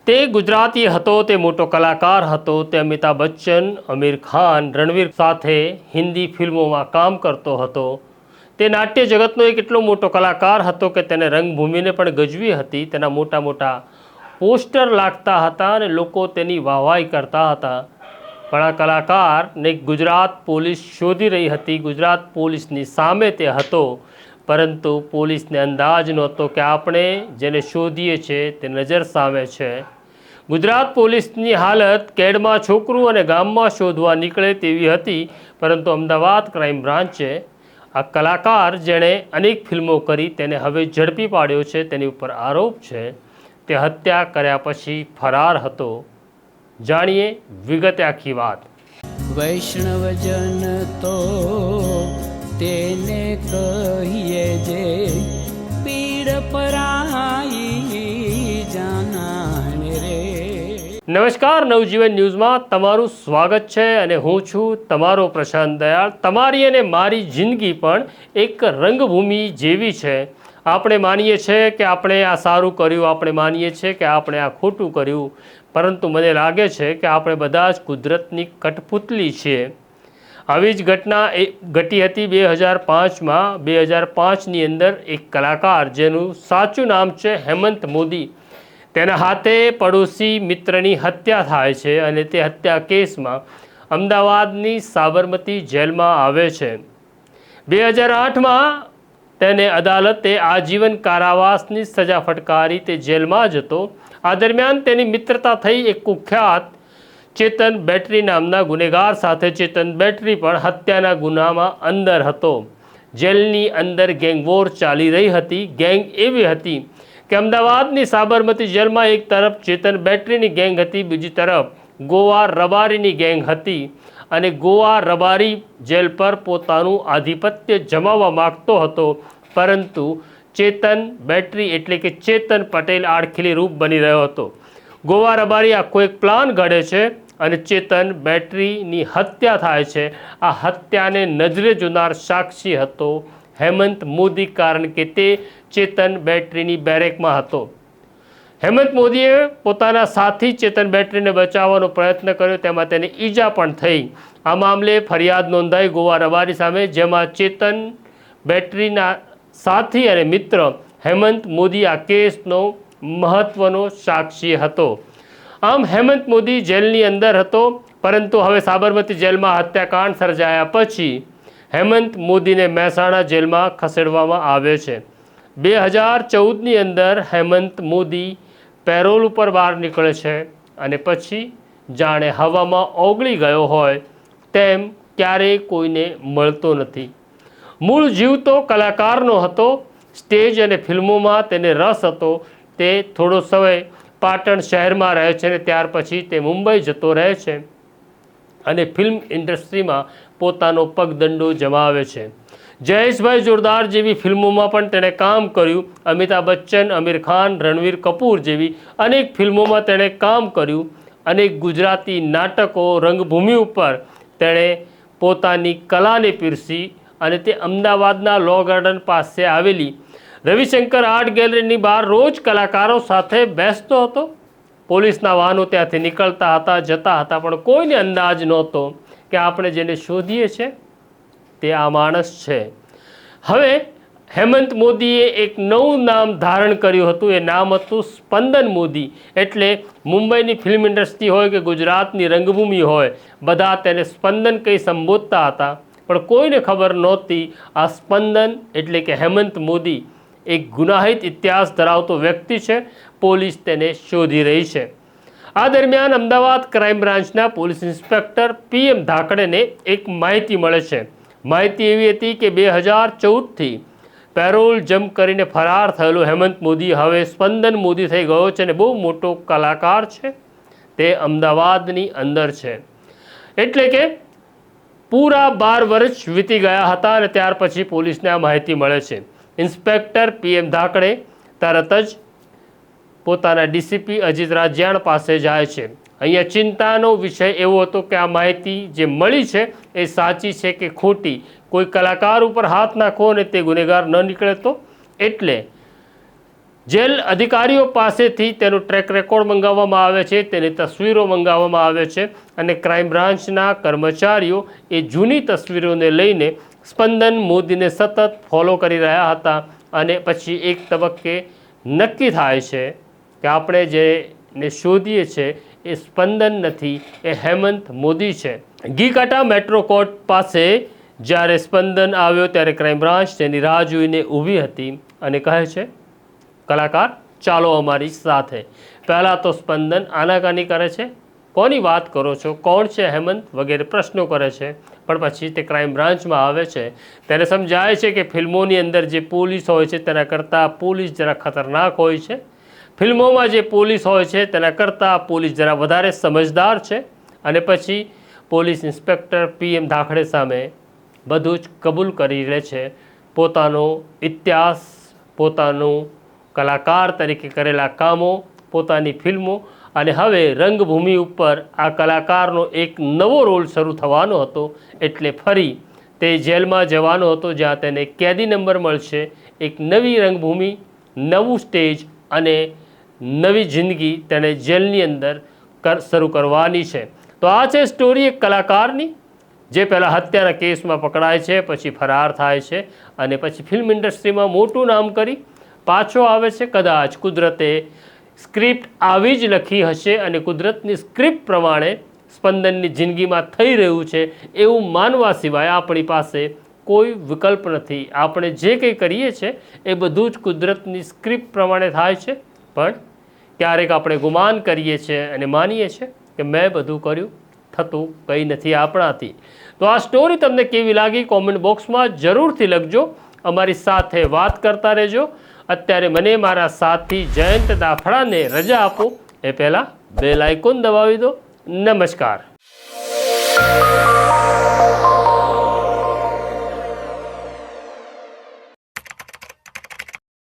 તે ગુજરાતી હતો, તે મોટો કલાકાર હતો, તે અમિતાભ બચ્ચન, આમિર ખાન, રણવીર સાથે હિન્દી ફિલ્મોમાં કામ કરતો હતો. તે નાટ્ય જગતનો એક એટલો મોટો કલાકાર હતો કે તેને રંગભૂમિને પણ ગજવી હતી. તેના મોટા મોટા પોસ્ટર લાગતા હતા અને લોકો તેની વાહવાઈ કરતા હતા. પણ આ કલાકારને ગુજરાત પોલીસ શોધી રહી હતી. ગુજરાત પોલીસની સામે તે હતો, પરંતુ પોલીસને અંદાજ નહોતો કે આપણે જેને શોધીએ છીએ તે નજર સામે છે. ગુજરાત પોલીસની હાલત કેડમાં છોકરું અને ગામમાં શોધવા નીકળે તેવી હતી. પરંતુ અમદાવાદ ક્રાઇમ બ્રાન્ચે આ કલાકાર જેણે અનેક ફિલ્મો કરી તેને હવે ઝડપી પાડ્યો છે. તેની ઉપર આરોપ છે તે હત્યા કર્યા પછી ફરાર હતો. જાણીએ વિગતે આખી વાત. વૈષ્ણવજન તો તેને કહીએ જે પીડ પરાઈ જાનાને રે. નમસ્કાર, નવજીવન ન્યૂઝમાં તમારું સ્વાગત છે અને હું છું તમારો પ્રશાંત દયાળ. તમારી અને મારી જિંદગી પણ એક રંગભૂમિ જેવી છે. આપણે માનીએ છીએ કે આપણે આ સારું કર્યું, આપણે માનીએ છીએ કે આપણે આ ખોટું કર્યું, પરંતુ મને લાગે છે કે આપણે બધા જ કુદરતની કઠપુતલી છીએ. આવી જ ઘટના ઘટી હતી 2005માં. 2005ની અંદર એક કલાકાર જેનું સાચું નામ છે હેમંત મોદી, તેના હાથે પડોશી મિત્રની હત્યા થાય છે અને તે હત્યા કેસમાં અમદાવાદની સાબરમતી જેલમાં આવે છે. 2008માં તેને અદાલતે આજીવન કારાવાસની સજા ફટકારી. તે જેલમાં જ હતો. આ દરમિયાન તેની મિત્રતા થઈ એક કુખ્યાત ચેતન બેટરી નામના ગુનેગાર સાથે. ચેતન બેટરી પણ હત્યાના ગુનામાં અંદર હતો. જેલની અંદર ગેંગ વોર ચાલી રહી હતી. ગેંગ એવી હતી કે અમદાવાદની સાબરમતી જેલમાં એક તરફ ચેતન બેટરીની ગેંગ હતી, બીજી તરફ ગોવા રબારીની ગેંગ હતી. અને ગોવા રબારી જેલ પર પોતાનું આધિપત્ય જમાવવા માગતો હતો, પરંતુ ચેતન બેટરી એટલે કે ચેતન પટેલ આડખીલી રૂપ બની રહ્યો હતો. ગોવા રબારી આખો એક પ્લાન ઘડે છે અને ચેતન બેટરીની હત્યા થાય છે. આ હત્યાને નજરે જોનાર સાક્ષી હતો હેમંત મોદી, કારણ કે તે ચેતન બેટરીની બેરેકમાં હતો. હેમંત મોદીએ પોતાના સાથી ચેતન બેટરીને બચાવવાનો પ્રયત્ન કર્યો, તેમાં તેને ઈજા પણ થઈ. આ મામલે ફરિયાદ નોંધાઈ ગોવા રબારી સામે, જેમાં ચેતન બેટરીના સાથી અને મિત્ર હેમંત મોદી આ કેસનો મહત્વનો સાક્ષી હતો. આમ હેમંત મોદી જેલની અંદર હતો, પરંતુ હવે સાબરમતી જેલમાં હત્યાકાંડ સર્જાયા પછી હેમંત મોદીને મહેસાણા જેલમાં ખસેડવામાં આવે છે. 2014ની અંદર હેમંત મોદી પેરોલ ઉપર બહાર નીકળે છે અને પછી જાણે હવામાં ઓગળી ગયો હોય તેમ ક્યારેય કોઈને મળતો નથી. મૂળ જીવતો કલાકારનો હતો. સ્ટેજ અને ફિલ્મોમાં તેને રસ હતો. તે થોડો સમય પાટણ શહેરમાં રહે છે અને ત્યાર પછી તે મુંબઈ જતો રહે છે અને ફિલ્મ ઇન્ડસ્ટ્રીમાં પોતાનો પગદંડો જમાવે છે. જયેશભાઈ જોરદાર જેવી ફિલ્મોમાં પણ તેણે કામ કર્યું. અમિતાભ બચ્ચન, આમિર ખાન, રણવીર કપૂર જેવી અનેક ફિલ્મોમાં તેણે કામ કર્યું. અનેક ગુજરાતી નાટકો, રંગભૂમિ ઉપર તેણે પોતાની કલાને પીરસી અને તે અમદાવાદના લો ગાર્ડન પાસે આવેલી રવિશંકર આર્ટ ગેલેરીની બહાર રોજ કલાકારો સાથે બેસતો હતો. પોલીસના વાહનો ત્યાંથી નીકળતા હતા, જતા હતા, પણ કોઈને અંદાજ નહોતો કે આપણે જેને શોધીએ છીએ તે આ માણસ છે. હવે હેમંત મોદીએ એક નવું નામ ધારણ કર્યું હતું. એ નામ હતું સ્પંદન મોદી. એટલે મુંબઈની ફિલ્મ ઇન્ડસ્ટ્રી હોય કે ગુજરાતની રંગભૂમિ હોય, બધા તેને સ્પંદન કહી સંબોધતા હતા. પણ કોઈને ખબર નહોતી આ સ્પંદન એટલે કે હેમંત મોદી એક ગુનાહિત ઇતિહાસ ધરાવતો વ્યક્તિ છે. પોલીસ તેને શોધી રહી છે. આ દરમિયાન અમદાવાદ ક્રાઇમ બ્રાન્ચના પોલીસ ઇન્સ્પેક્ટર PM ધાકડેને એક માહિતી મળે છે. માહિતી એવી હતી કે 2014થી પેરોલ જમ્પ કરીને ફરાર થયેલો હેમંત મોદી હવે સ્પંદન મોદી થઈ ગયો છે અને બહુ મોટો કલાકાર છે. તે અમદાવાદની અંદર છે. એટલે કે પૂરા 12 વર્ષ વીતી ગયા હતા અને ત્યાર પછી પોલીસને આ માહિતી મળે છે. ઇન્સ્પેક્ટર PM ધાકડે તરત જ પોતાના DCP અજીત રાજ્યાણ પાસે જાય છે. અહીંયા ચિંતાનો વિષય એવો હતો કે આ માહિતી જે મળી છે એ સાચી છે કે ખોટી. કોઈ કલાકાર ઉપર હાથ નાખો અને તે ગુનેગાર ન નીકળે તો. એટલે જેલ અધિકારીઓ પાસેથી તેનો ટ્રેક રેકોર્ડ મંગાવવામાં આવે છે, તેની તસવીરો મંગાવવામાં આવે છે અને ક્રાઇમ બ્રાન્ચના કર્મચારીઓ એ જૂની તસવીરોને લઈને સ્પંદન મોદીને સતત ફોલો કરી રહ્યા હતા અને પછી એક તબક્કે નક્કી થાય છે કે આપણે જેને શોધીએ છીએ એ સ્પંદન નથી, એ હેમંત મોદી છે. ગીકાટા મેટ્રો કોર્ટ પાસે જ્યારે સ્પંદન આવ્યો ત્યારે ક્રાઇમ બ્રાન્ચ તેની રાહ જોઈને ઊભી હતી અને કહે છે, કલાકાર ચાલો અમારી સાથે. પહેલાં તો સ્પંદન આનાકાની કરે છે, કોની વાત કરો છો, કોણ છે હેમંત વગેરે પ્રશ્નો કરે છે. પણ પછી તે ક્રાઇમ બ્રાન્ચમાં આવે છે ત્યારે સમજાય છે કે ફિલ્મોની અંદર જે પોલીસ હોય છે તેના કરતાં પોલીસ જરા ખતરનાક હોય છે. ફિલ્મોમાં જે પોલીસ હોય છે તેના કરતાં પોલીસ જરા વધારે સમજદાર છે. અને પછી પોલીસ ઇન્સ્પેક્ટર PM ધાખડે સામે બધું જ કબૂલ કરી લે છે, પોતાનો ઇતિહાસ, પોતાનું કલાકાર તરીકે કરેલા કામો, પોતાની ફિલ્મો. અને હવે રંગભૂમિ ઉપર આ કલાકારનો એક નવો રોલ શરૂ થવાનો હતો, એટલે ફરી તે જેલમાં જવાનો હતો જ્યાં તેને કેદી નંબર મળશે. એક નવી રંગભૂમિ, નવું સ્ટેજ અને નવી જિંદગી તેને જેલની અંદર શરૂ કરવાની છે. તો આ છે સ્ટોરી એક કલાકારની જે પહેલાં હત્યાના કેસમાં પકડાય છે, પછી ફરાર થાય છે અને પછી ફિલ્મ ઇન્ડસ્ટ્રીમાં મોટું નામ કરી પાછો આવે છે. કદાચ કુદરતે સ્ક્રિપ્ટ આવી જ લખી હશે અને કુદરતની સ્ક્રિપ્ટ પ્રમાણે સ્પંદનની જિંદગીમાં થઈ રહ્યું છે એવું માનવા સિવાય આપણી પાસે કોઈ વિકલ્પ નથી. આપણે જે કંઈ કરીએ છીએ એ બધું જ કુદરતની સ્ક્રિપ્ટ પ્રમાણે થાય છે. પણ ક્યારેક આપણે ગુમાન કરીએ છીએ અને માનીએ છીએ કે મેં બધું કર્યું, થતું કંઈ નથી આપણાથી. તો આ સ્ટોરી તમને કેવી લાગી કોમેન્ટ બોક્સમાં જરૂરથી લખજો. અમારી સાથે વાત કરતા રહેજો. અત્યારે મને મારા સાથી જયંત દાફડાને રજા આપો એ પહેલાં બેલ આઇકોન દબાવી દો. નમસ્કાર.